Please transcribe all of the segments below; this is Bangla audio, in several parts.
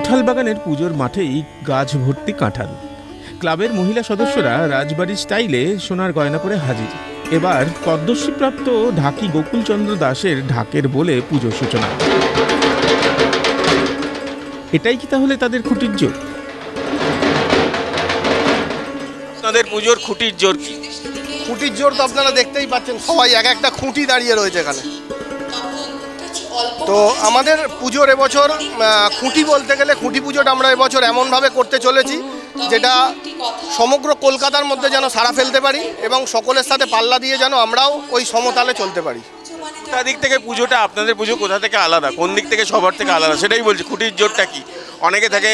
কাঁঠাল বাগানের পুজোর মাঠেই গাছ ভর্তি কাঁঠাল। ক্লাবের মহিলা সদস্যরা রাজবাড়ির স্টাইলে সোনার গয়না পরে হাজির। এবার পদ্মশ্রীপ্রাপ্ত ঢাকি গোকুলচন্দ্র দাসের ঢাকের বলে পুজোর সূচনা। এটাই কি তাহলে তাদের খুঁটির জোর? তাদের পুজোর খুঁটির জোর কি? খুঁটির জোর তো আপনারা দেখতেই পাচ্ছেন, সবাই এক একটা খুঁটি দাঁড়িয়ে রয়েছে এখানে। তো আমাদের পুজোর এবছর খুঁটি বলতে গেলে খুঁটি পুজোটা আমরা এবছর এমনভাবে করতে চলেছি যেটা সমগ্র কলকাতার মধ্যে যেন সাড়া ফেলতে পারি এবং সকলের সাথে পাল্লা দিয়ে যেন আমরাও ওই সমতালে চলতে পারি। কোথা দিক থেকে পুজোটা, আপনাদের পুজো কোথা থেকে আলাদা, কোন দিক থেকে সবার থেকে আলাদা সেটাই বলছি। খুঁটির জোরটা কি? অনেকে থাকে,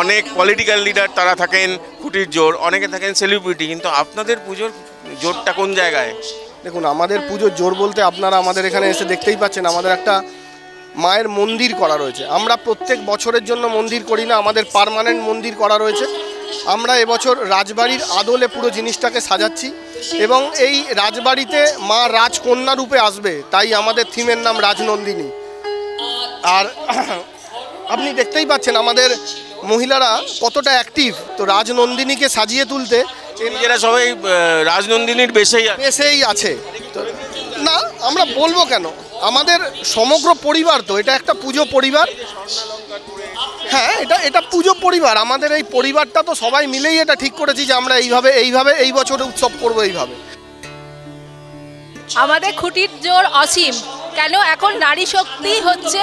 অনেক পলিটিক্যাল লিডার তারা থাকেন খুঁটির জোর, অনেকে থাকেন সেলিব্রিটি, কিন্তু আপনাদের পুজোর জোরটা কোন জায়গায়? দেখুন, আমাদের পুজোর জোর বলতে আপনারা আমাদের এখানে এসে দেখতেই পাচ্ছেন, আমাদের একটা মায়ের মন্দির করা রয়েছে। আমরা প্রত্যেক বছরের জন্য মন্দির করি না, আমাদের পার্মানেন্ট মন্দির করা রয়েছে। আমরা এবছর রাজবাড়ির আদলে পুরো জিনিসটাকে সাজাচ্ছি এবং এই রাজবাড়িতে মা রাজকন্যা রূপে আসবে, তাই আমাদের থিমের নাম রাজনন্দিনী। আর আপনি দেখতেই পাচ্ছেন আমাদের মহিলারা কতটা অ্যাক্টিভ। তো রাজনন্দিনীকে সাজিয়ে তুলতে এরা সবাই রাজনন্দিনীর বেশেই আছে। না, আমরা বলবো কেন, আমাদের সমগ্র পরিবার, তো এটা একটা পুজো পরিবার। হ্যাঁ, এটা পুজো পরিবার। আমাদের এই পরিবারটা তো সবাই মিলেই এটা ঠিক করেছি যে আমরা এইভাবে এই বছরে উৎসব করবো এইভাবে। আমাদের খুঁটির জোর অসীম। কেন? এখন নারী শক্তি হচ্ছে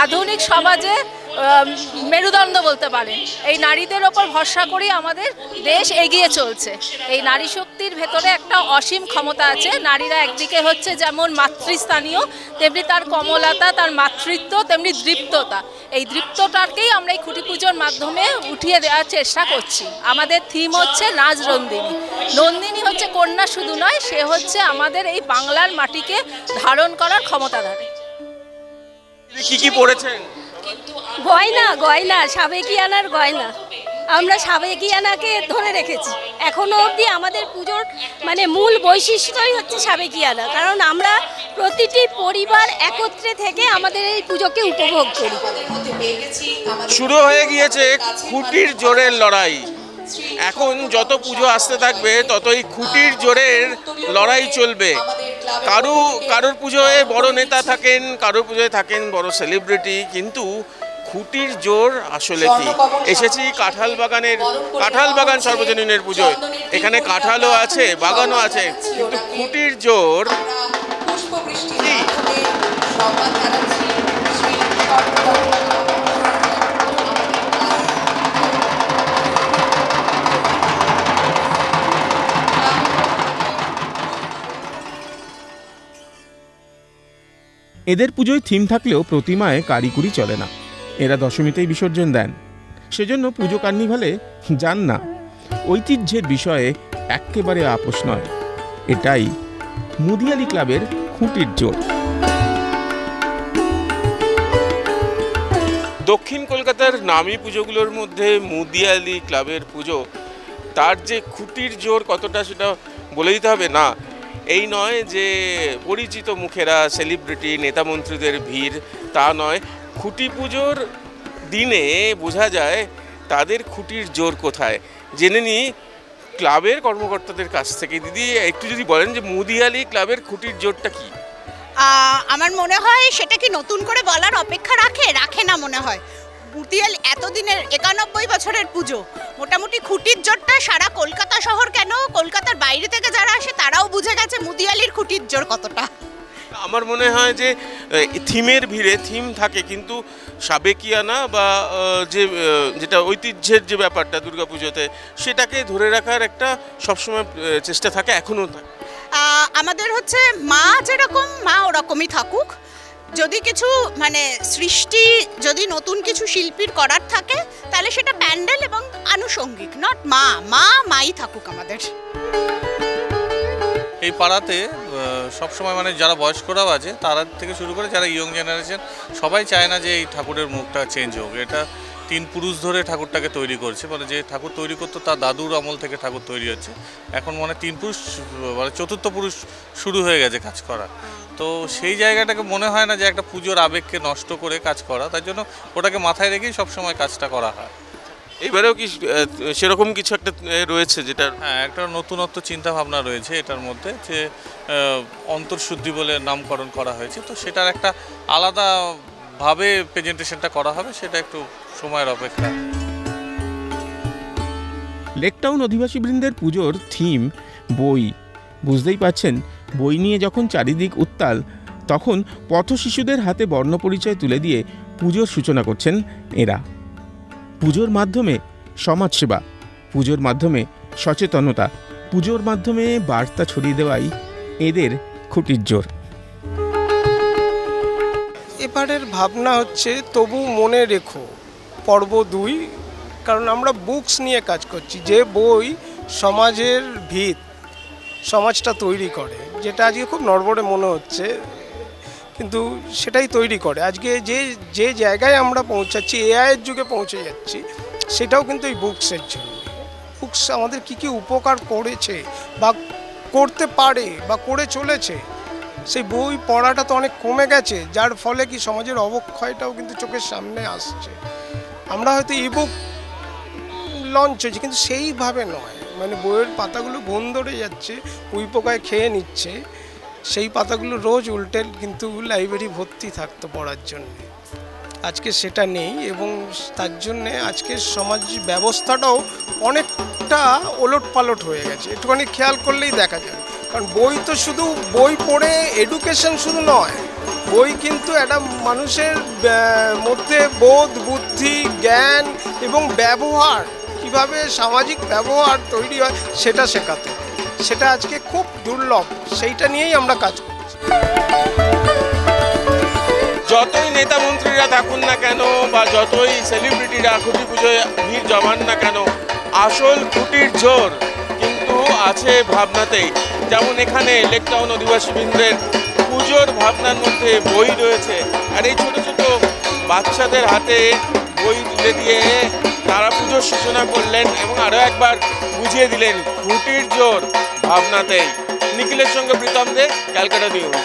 আধুনিক সমাজে মেরুদণ্ড বলতে পারেন। এই নারীদের ওপর ভরসা করে আমাদের দেশ এগিয়ে চলছে। এই নারী শক্তির ভেতরে একটা অসীম ক্ষমতা আছে। নারীরা একদিকে হচ্ছে যেমন মাতৃস্থানীয়, তেমনি তার কমলতা, তার মাতৃত্ব, তেমনি দৃপ্ততা। এই দৃপ্ততাকেই আমরা এই খুঁটি পুজোর মাধ্যমে উঠিয়ে দেওয়ার চেষ্টা করছি। আমাদের থিম হচ্ছে রাজনন্দিনী। নন্দিনী হচ্ছে কন্যা শুধু নয়, সে হচ্ছে আমাদের এই বাংলার মাটিকে ধারণ করার ক্ষমতাধারী। কি কি পড়েছেন? গয়না সাবেকিয়ানার গয়না। আমরা সাবেকিয়ানাকে ধরে রেখেছি এখনো অবধি। আমাদের পুজোর মূল বৈশিষ্ট্যই হচ্ছে সাবেকিয়ানা, কারণ আমরা প্রতিটি পরিবার একত্রে থেকে আমাদের এই পুজোকে উপভোগ করি। শুরু হয়ে গিয়েছে খুঁটির জোরের লড়াই। এখন যত পুজো আসতে থাকবে ততই খুঁটির জোরের লড়াই চলবে। কারোর পুজোয় বড় নেতা থাকেন, কারোর পুজোয় থাকেন বড় সেলিব্রিটি, কিন্তু খুঁটির জোর আসলে কি? এসেছি কাঁঠাল বাগান সর্বজনীনের পুজোয়। এখানে কাঁঠালও আছে, বাগানও আছে, কিন্তু খুঁটির জোর কি? এদের পুজোয় থিম থাকলেও প্রতিমায় কারিকুরি চলে না। এরা দশমীতেই বিসর্জন দেন, সেজন্য পুজো কার্নিভালে যান না। ঐতিহ্যের বিষয়ে একেবারে আপোষ নয়। এটাই মুদিয়ালি ক্লাবের খুঁটির জোর। দক্ষিণ কলকাতার নামী পুজোগুলোর মধ্যে মুদিয়ালি ক্লাবের পুজো, তার যে খুঁটির জোর কতটা সেটা বলে দিতে হবে না। এই নয় যে পরিচিত মুখেরা, সেলিব্রিটি, নেতা মন্ত্রীদের ভিড়, তা নয়। খুঁটি পুজোর দিনে বোঝা যায় তাদের খুঁটির জোর কোথায়। জেনে নিই ক্লাবের কর্মকর্তাদের কাছ থেকে। দিদি, একটু যদি বলেন যে মুদিয়ালি ক্লাবের খুঁটির জোরটা কি? আমার মনে হয় সেটা কি নতুন করে বলার অপেক্ষা রাখে না মনে হয়। মুদিয়ালি এতদিনের 91 বছরের পুজো, মোটামুটি খুঁটির জোরটা সারা কলকাতা শহর কেন, কলকাতার বাইরে থেকে যারা আসে তারাও বুঝে গেছে মুদিয়ালির খুঁটির জোর কতটা। আমার মনে হয় যে থিমের ভিড়ে, থিম থাকে কিন্তু সাবেকিয়ানা বা যেটা ঐতিহ্যের যে ব্যাপারটা দুর্গাপুজোতে, সেটাকে ধরে রাখার একটা সবসময় চেষ্টা থাকে, এখনও থাকে। আমাদের হচ্ছে মা যেরকম, মা ওরকমই থাকুক। যদি কিছু সৃষ্টি, যদি নতুন কিছু শিল্পীর করার থাকে তাহলে সেটা প্যান্ডেল এবং আনুষঙ্গিক, নট মাই থাকুক আমাদের। এই পাড়াতে সবসময় যারা বয়স্করাও আছে, তারা থেকে শুরু করে যারা ইয়ং জেনারেশন, সবাই চায় না যে এই ঠাকুরের মুখটা চেঞ্জ হোক। এটা তিন পুরুষ ধরে ঠাকুরটাকে তৈরি করছে, মানে যে ঠাকুর তৈরি করতো তার দাদুর আমল থেকে ঠাকুর তৈরি হচ্ছে। এখন মানে তিন পুরুষ মানে চতুর্থ পুরুষ শুরু হয়ে গেছে কাজ করা। তো সেই জায়গাটাকে মনে হয় না যে একটা পুজোর আবেগকে নষ্ট করে কাজ করা, তাই জন্য ওটাকে মাথায় রেখেই সবসময় কাজটা করা হয়। এবারেও কি সেরকম কিছু একটা রয়েছে যেটা? হ্যাঁ, একটা নতুনত্ব চিন্তা ভাবনা রয়েছে এটার মধ্যে, যে অন্তর্শুদ্ধি বলে নামকরণ করা হয়েছে। তো সেটার একটা আলাদাভাবে প্রেজেন্টেশনটা করা হবে, সেটা একটু সময়ের অপেক্ষা। লেকটাউন অধিবাসীবৃন্দের পুজোর থিম বই। বুঝতেই পাচ্ছেন, বই নিয়ে যখন চারিদিক উত্তাল, তখন পথশিশুদের হাতে বর্ণপরিচয় তুলে দিয়ে পুজোর সূচনা করছেন এরা। পুজোর মাধ্যমে সমাজসেবা, পুজোর মাধ্যমে সচেতনতা, পুজোর মাধ্যমে বার্তা ছড়িয়ে দেওয়াই এদের খুঁটির জোর। এবারের ভাবনা হচ্ছে তবু মনে রেখো পর্ব 2, কারণ আমরা বুকস নিয়ে কাজ করছি, যে বই সমাজের ভিত, সমাজটা তৈরি করে, যেটা আজকে খুব নড়বড়ে মনে হচ্ছে কিন্তু সেটাই তৈরি করে। আজকে যে জায়গায় আমরা পৌঁছাচ্ছি, এআইয়ের যুগে পৌঁছে যাচ্ছি, সেটাও কিন্তু এই বুকসের জন্য। বুকস আমাদের কী উপকার করেছে বা করতে পারে বা করে চলেছে, সেই বই পড়াটা তো অনেক কমে গেছে, যার ফলে কি সমাজের অবক্ষয়টাও কিন্তু চোখের সামনে আসছে। আমরা হয়তো ইবুক লঞ্চ হয়েছে, কিন্তু সেইভাবে নয়, মানে বইয়ের পাতাগুলো ঘুণ ধরে যাচ্ছে, উইপোকায় খেয়ে নিচ্ছে, সেই পাতাগুলো রোজ উল্টে কিন্তু লাইব্রেরি ভর্তি থাকতো পড়ার জন্য। আজকে সেটা নেই, এবং তার জন্যে আজকের সমাজ ব্যবস্থাটাও অনেকটা ওলট পালট হয়ে গেছে। একটুখানি খেয়াল করলেই দেখা যায়, কারণ বই তো শুধু বই পড়ে এডুকেশন শুধু নয়, বই কিন্তু একটা মানুষের মধ্যে বোধ, বুদ্ধি, জ্ঞান এবং ব্যবহার, কিভাবে সামাজিক ব্যবহার তৈরি হয় সেটা শেখাতে। সেটা আজকে খুব দুর্লভ, সেইটা নিয়েই আমরা কাজ করছি। যতই নেতা মন্ত্রীরা থাকুন না কেন বা যতই সেলিব্রিটিরা খুঁটি পুজোয় ভিড় জমান না কেন, আসল খুঁটির জোর কিন্তু আছে ভাবনাতেই। যেমন এখানে লেকটাউন অধিবাসীবৃন্দের পুজোর ভাবনার মধ্যে বই রয়েছে, আর এই ছোট ছোট বাচ্চাদের হাতে বই তুলে দিয়ে তারা পুজোর সূচনা করলেন এবং আরও একবার বুঝিয়ে দিলেন খুঁটির জোর ভাবনাতেই। নিখিলের সঙ্গে প্রীতম দে, ক্যালকাটা নিউজ।